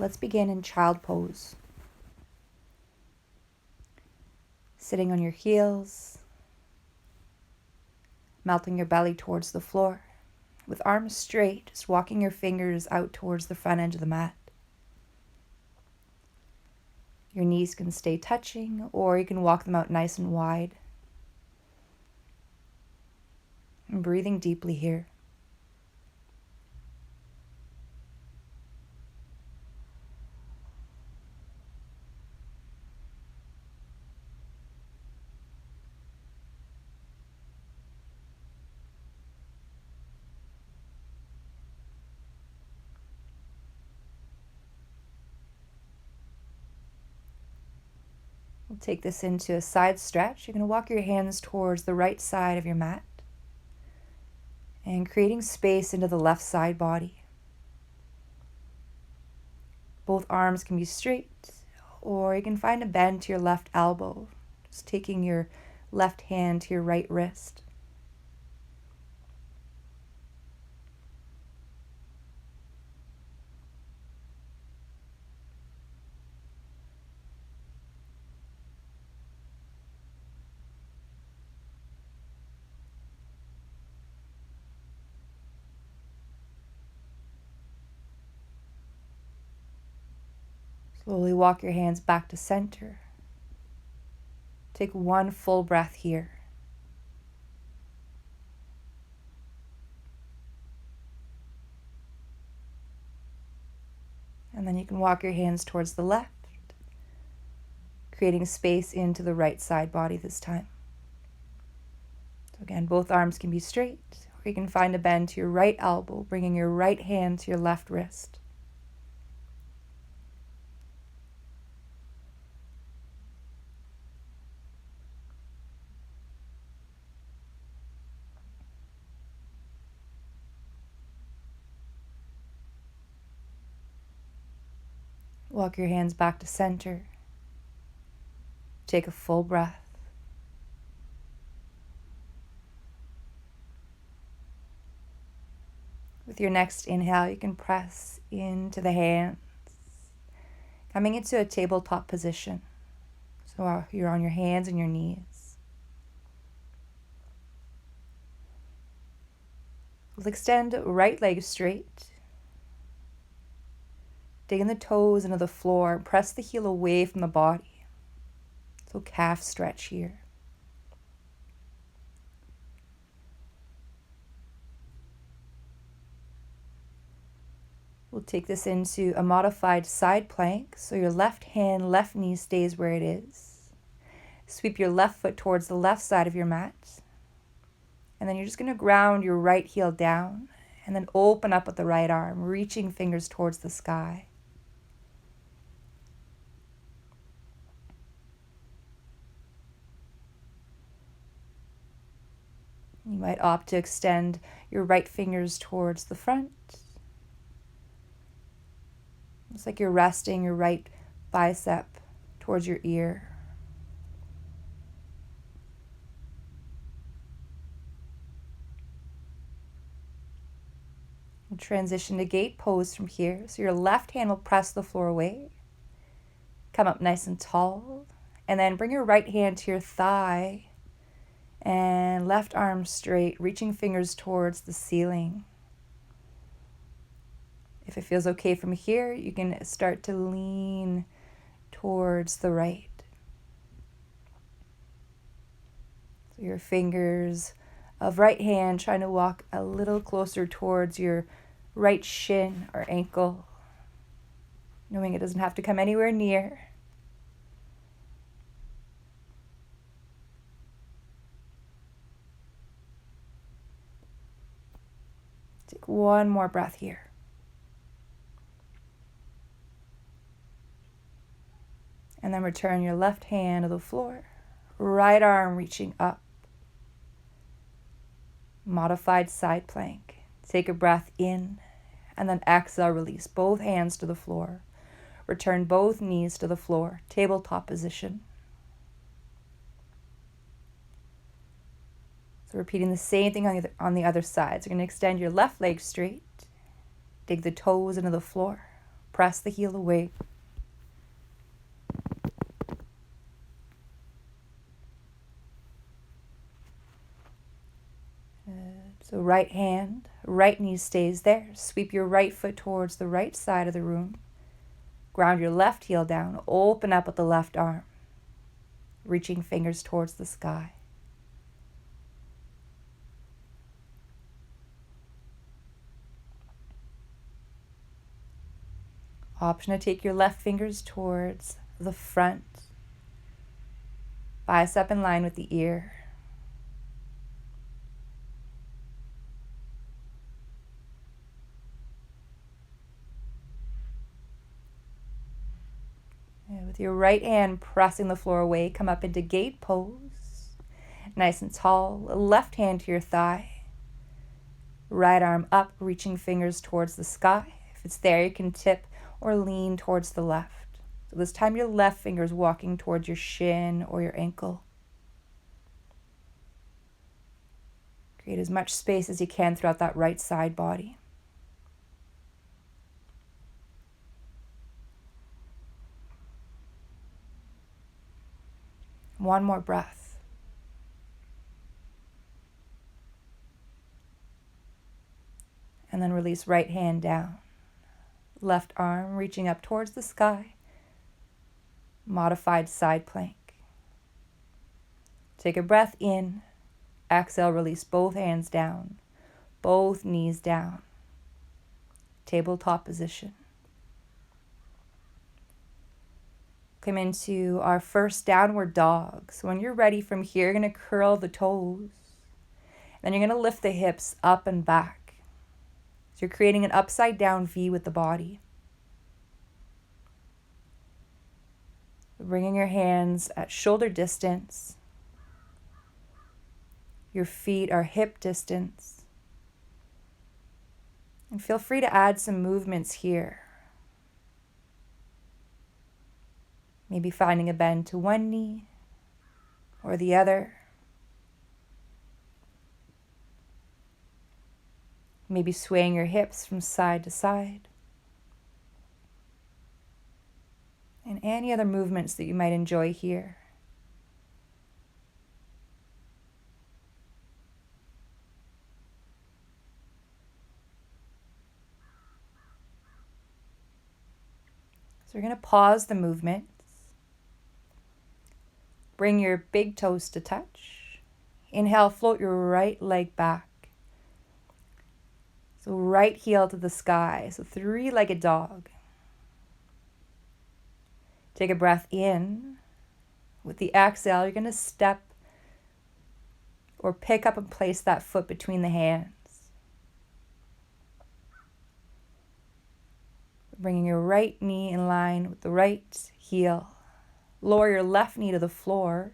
Let's begin in child pose. Sitting on your heels, melting your belly towards the floor, with arms straight, just walking your fingers out towards the front edge of the mat. Your knees can stay touching, or you can walk them out nice and wide. And breathing deeply here. We'll take this into a side stretch. You're going to walk your hands towards the right side of your mat and creating space into the left side body. Both arms can be straight, or you can find a bend to your left elbow, just taking your left hand to your right wrist. Slowly walk your hands back to center. Take one full breath here. And then you can walk your hands towards the left, creating space into the right side body this time. So again, both arms can be straight, or you can find a bend to your right elbow, bringing your right hand to your left wrist. Walk your hands back to center. Take a full breath. With your next inhale, you can press into the hands, coming into a tabletop position. So you're on your hands and your knees. We'll extend right leg straight. Digging the toes into the floor, press the heel away from the body. So calf stretch here. We'll take this into a modified side plank. So your left hand, left knee stays where it is. Sweep your left foot towards the left side of your mat. And then you're just going to ground your right heel down and then open up with the right arm, reaching fingers towards the sky. You might opt to extend your right fingers towards the front. It's like you're resting your right bicep towards your ear. We'll transition to gate pose from here. So your left hand will press the floor away. Come up nice and tall. And then bring your right hand to your thigh. And left arm straight, reaching fingers towards the ceiling. If it feels okay from here, you can start to lean towards the right. So your fingers of right hand trying to walk a little closer towards your right shin or ankle, knowing it doesn't have to come anywhere near. Take one more breath here. And then return your left hand to the floor, right arm reaching up. Modified side plank. Take a breath in, and then exhale, release both hands to the floor. Return both knees to the floor, tabletop position. So repeating the same thing on the other side. So you're going to extend your left leg straight, dig the toes into the floor, Press the heel away. So right hand, right knee stays there. Sweep your right foot towards the right side of the room. Ground your left heel down. Open up with the left arm, reaching fingers towards the sky. Option to take your left fingers towards the front, bicep in line with the ear. And with your right hand pressing the floor away, come up into gate pose. Nice and tall. Left hand to your thigh. Right arm up, reaching fingers towards the sky. If it's there, you can tip or lean towards the left. So this time your left finger is walking towards your shin or your ankle. Create as much space as you can throughout that right side body. One more breath. And then release right hand down. Left arm reaching up towards the sky. Modified side plank. Take a breath in. Exhale, release both hands down. Both knees down. Tabletop position. Come into our first downward dog. So when you're ready from here, you're going to curl the toes. Then you're going to lift the hips up and back. So you're creating an upside down V with the body. Bringing your hands at shoulder distance. Your feet are hip distance. And feel free to add some movements here. Maybe finding a bend to one knee or the other. Maybe swaying your hips from side to side. And any other movements that you might enjoy here. So we're going to pause the movements. Bring your big toes to touch. Inhale, float your right leg back. So right heel to the sky. So three-legged dog. Take a breath in. With the exhale, you're going to step or pick up and place that foot between the hands. Bringing your right knee in line with the right heel. Lower your left knee to the floor.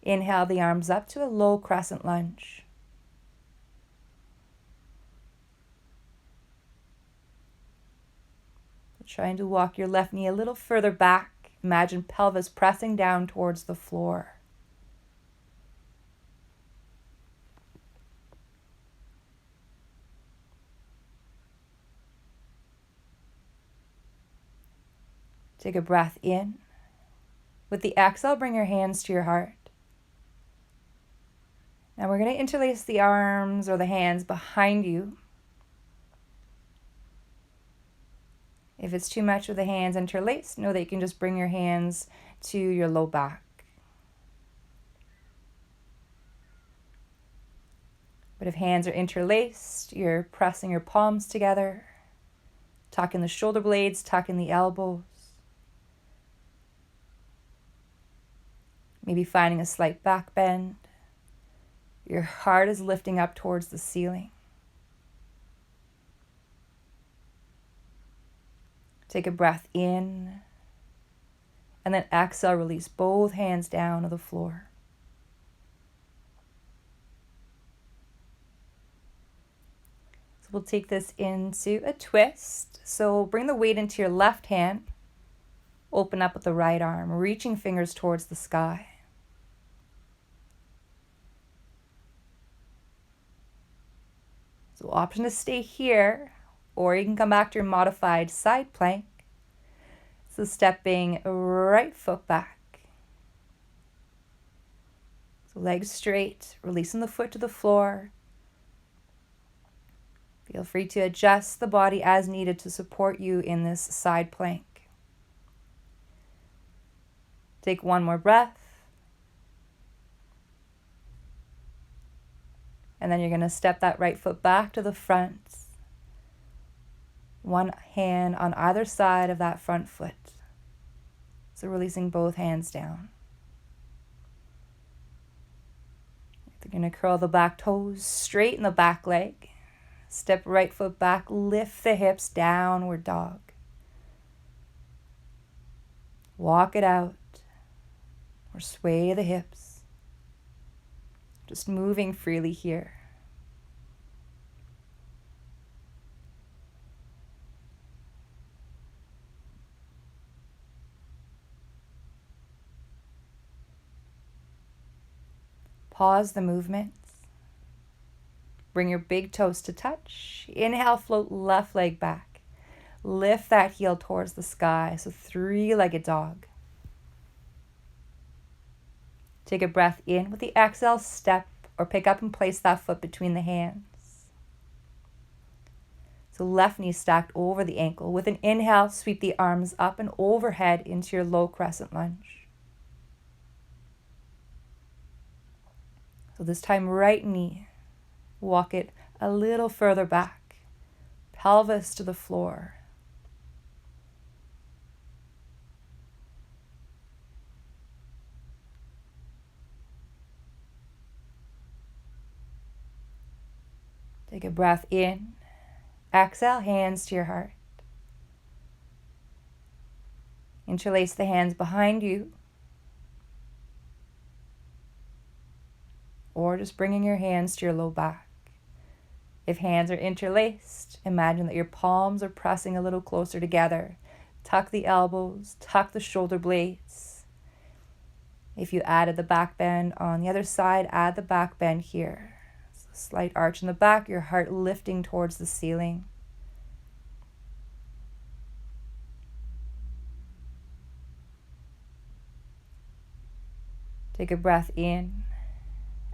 Inhale the arms up to a low crescent lunge. Trying to walk your left knee a little further back. Imagine pelvis pressing down towards the floor. Take a breath in. With the exhale, bring your hands to your heart. Now we're going to interlace the arms or the hands behind you. If it's too much with the hands interlaced, know that you can just bring your hands to your low back. But if hands are interlaced, you're pressing your palms together, tucking the shoulder blades, tucking the elbows. Maybe finding a slight back bend. Your heart is lifting up towards the ceiling. Take a breath in, and then exhale, release both hands down to the floor. So we'll take this into a twist. So bring the weight into your left hand. Open up with the right arm, reaching fingers towards the sky. So option to stay here or you can come back to your modified side plank. So stepping right foot back. So legs straight, releasing the foot to the floor. Feel free to adjust the body as needed to support you in this side plank. Take one more breath. And then you're going to step that right foot back to the front. One hand on either side of that front foot. So releasing both hands down. You're going to curl the back toes, straighten the back leg. Step right foot back, lift the hips, downward dog. Walk it out or sway the hips. Just moving freely here. Pause the movements. Bring your big toes to touch. Inhale, float left leg back. Lift that heel towards the sky. So three-legged dog. Take a breath in with the exhale, step or pick up and place that foot between the hands. So left knee stacked over the ankle. With an inhale, sweep the arms up and overhead into your low crescent lunge. So this time, right knee. Walk it a little further back. Pelvis to the floor. Take a breath in. Exhale, hands to your heart. Interlace the hands behind you. Or just bringing your hands to your low back. If hands are interlaced, imagine that your palms are pressing a little closer together. Tuck the elbows, tuck the shoulder blades. If you added the back bend on the other side, add the back bend here. So slight arch in the back, your heart lifting towards the ceiling. Take a breath in.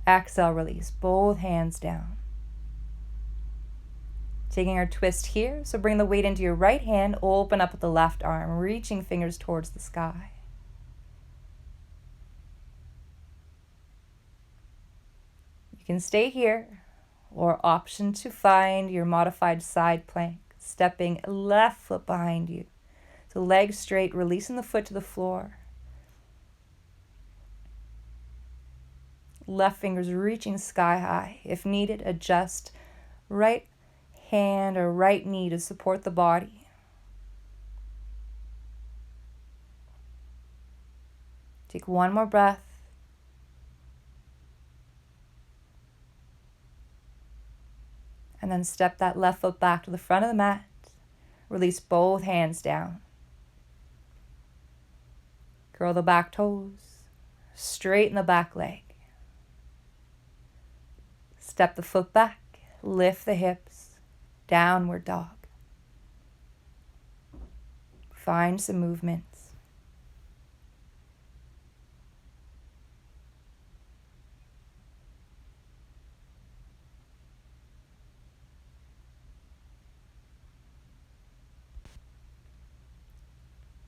Exhale, release both hands down. Taking our twist here, so bring the weight into your right hand, open up with the left arm, reaching fingers towards the sky. You can stay here, or option to find your modified side plank, stepping left foot behind you. So legs straight, releasing the foot to the floor. Left fingers reaching sky high. If needed, adjust right hand or right knee to support the body. Take one more breath. And then step that left foot back to the front of the mat. Release both hands down. Curl the back toes. Straighten the back leg. Step the foot back. Lift the hips. Downward dog. Find some movements.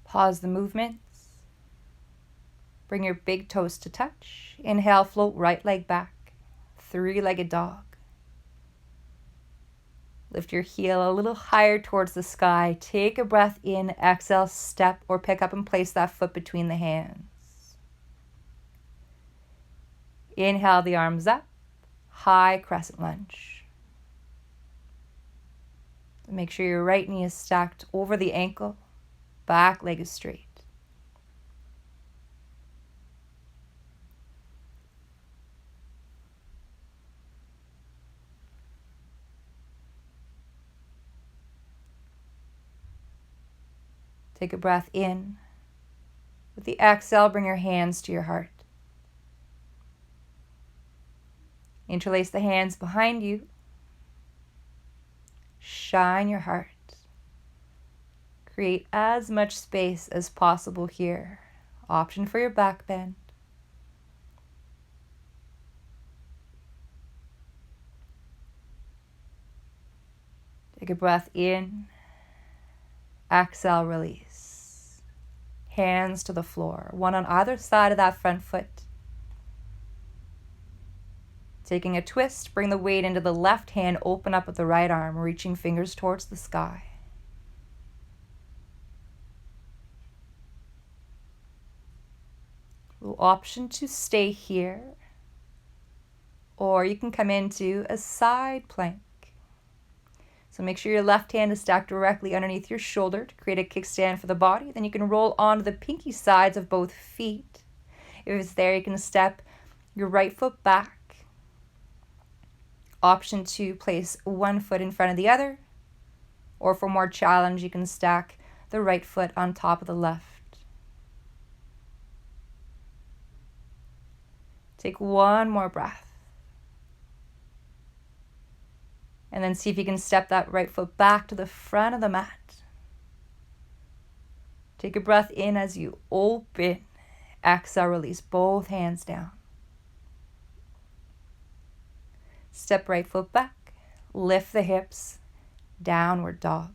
Pause the movements. Bring your big toes to touch. Inhale, float right leg back. Three-legged dog. Lift your heel a little higher towards the sky. Take a breath in. Exhale, step or pick up and place that foot between the hands. Inhale the arms up. High crescent lunge. Make sure your right knee is stacked over the ankle. Back leg is straight. Take a breath in. With the exhale, bring your hands to your heart. Interlace the hands behind you. Shine your heart. Create as much space as possible here. Option for your back bend. Take a breath in. Exhale, release. Hands to the floor, one on either side of that front foot. Taking a twist, bring the weight into the left hand, open up with the right arm, reaching fingers towards the sky. Option to stay here, or you can come into a side plank. So make sure your left hand is stacked directly underneath your shoulder to create a kickstand for the body. Then you can roll onto the pinky sides of both feet. If it's there, you can step your right foot back. Option to place one foot in front of the other, or for more challenge, you can stack the right foot on top of the left. Take one more breath. And then see if you can step that right foot back to the front of the mat. Take a breath in as you open. Exhale, release both hands down. Step right foot back. Lift the hips. Downward dog.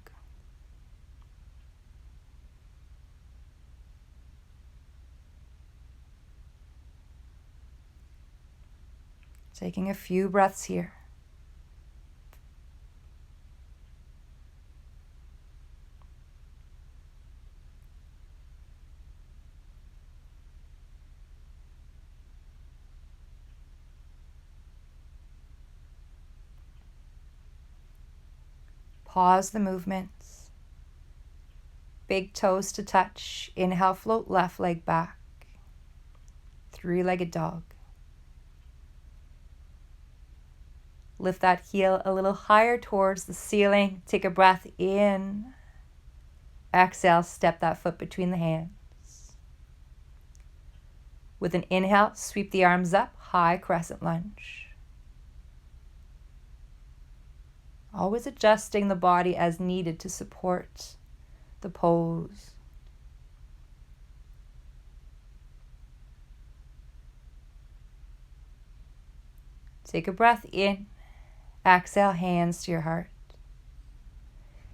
Taking a few breaths here. Pause the movements. Big toes to touch. Inhale, float left leg back. Three-legged dog. Lift that heel a little higher towards the ceiling. Take a breath in. Exhale, step that foot between the hands. With an inhale, sweep the arms up, high crescent lunge. Always adjusting the body as needed to support the pose. Take a breath in. Exhale, hands to your heart.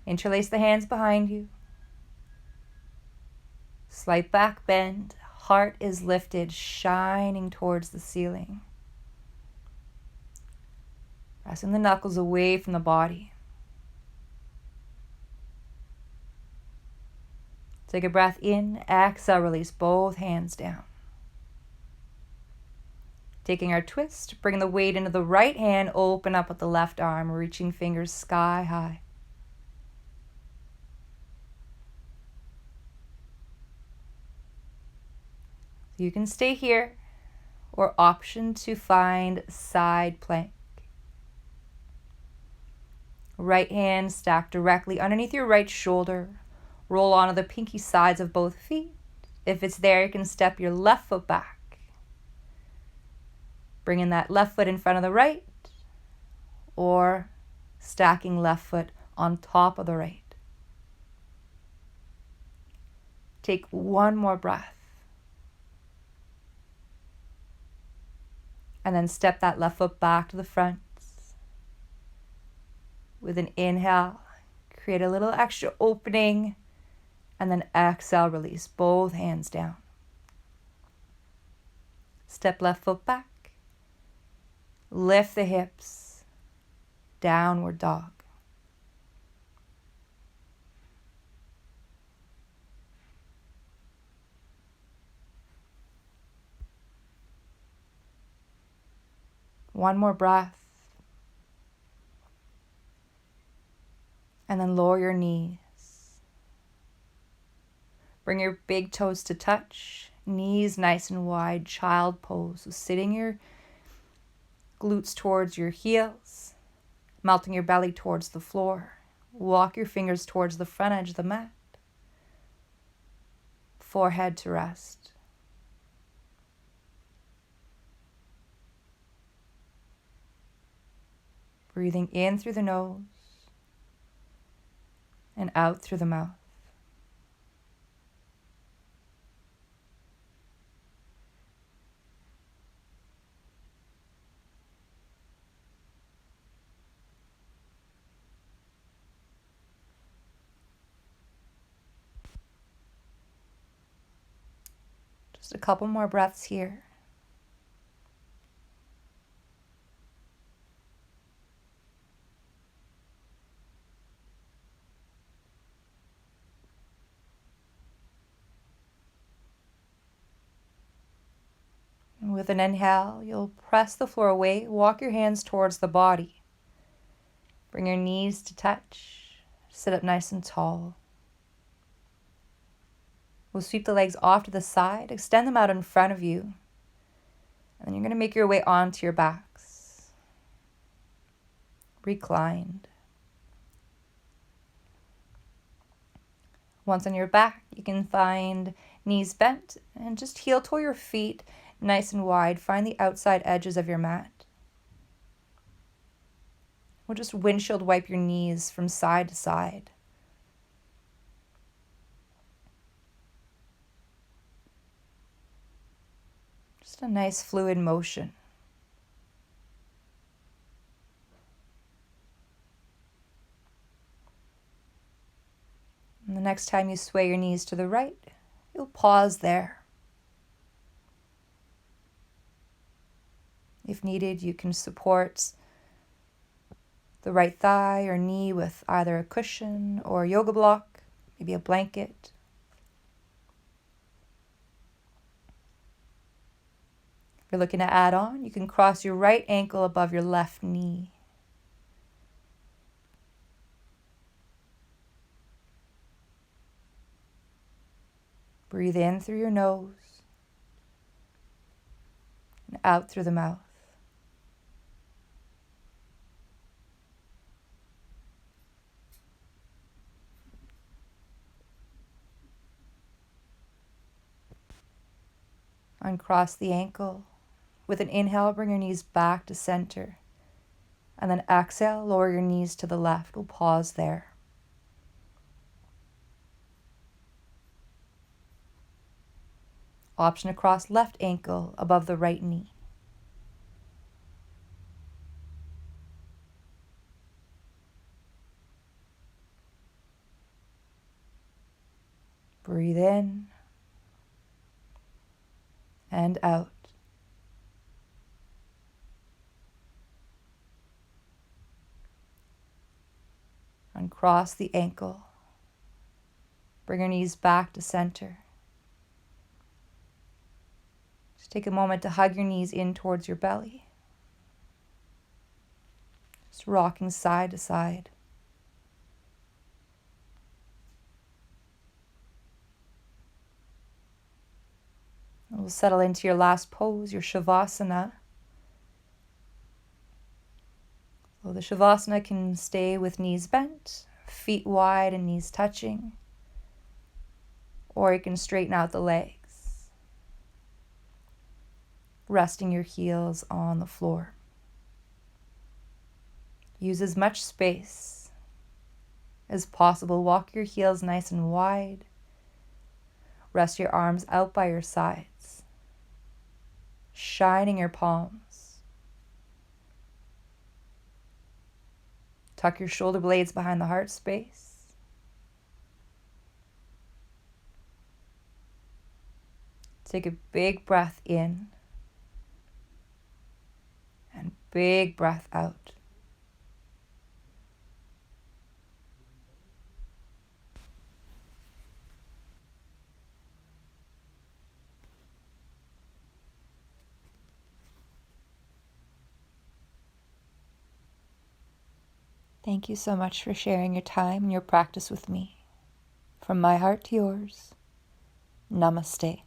Interlace the hands behind you. Slight back bend. Heart is lifted, shining towards the ceiling. Pressing the knuckles away from the body. Take a breath in. Exhale, release both hands down. Taking our twist, bring the weight into the right hand, open up with the left arm, reaching fingers sky high. You can stay here, or option to find side plank. Right hand stacked directly underneath your right shoulder. Roll onto the pinky sides of both feet. If it's there, you can step your left foot back. Bringing that left foot in front of the right, or stacking left foot on top of the right. Take one more breath. And then step that left foot back to the front. With an inhale, create a little extra opening, and then exhale, release both hands down. Step left foot back. Lift the hips. Downward dog. One more breath. And then lower your knees. Bring your big toes to touch. Knees nice and wide, child pose. So sitting your glutes towards your heels, melting your belly towards the floor. Walk your fingers towards the front edge of the mat. Forehead to rest. Breathing in through the nose and out through the mouth. Just a couple more breaths here. And with an inhale, you'll press the floor away, walk your hands towards the body. Bring your knees to touch. Sit up nice and tall. We'll sweep the legs off to the side, extend them out in front of you. And then you're going to make your way onto your backs. Reclined. Once on your back, you can find knees bent and just heel toe your feet nice and wide. Find the outside edges of your mat. We'll just windshield wipe your knees from side to side. Just a nice fluid motion. And the next time you sway your knees to the right, you'll pause there. If needed, you can support the right thigh or knee with either a cushion or a yoga block, maybe a blanket. If you're looking to add on, you can cross your right ankle above your left knee. Breathe in through your nose and out through the mouth. Uncross the ankle. With an inhale, bring your knees back to center. And then exhale, lower your knees to the left. We'll pause there. Option to cross left ankle above the right knee. Breathe in and out. Uncross the ankle. Bring your knees back to center. Just take a moment to hug your knees in towards your belly. Just rocking side to side. And we'll settle into your last pose, your Shavasana. So the Shavasana can stay with knees bent, feet wide and knees touching. Or you can straighten out the legs, resting your heels on the floor. Use as much space as possible. Walk your heels nice and wide. Rest your arms out by your sides, shining your palms. Tuck your shoulder blades behind the heart space. Take a big breath in and big breath out. Thank you so much for sharing your time and your practice with me. From my heart to yours, namaste.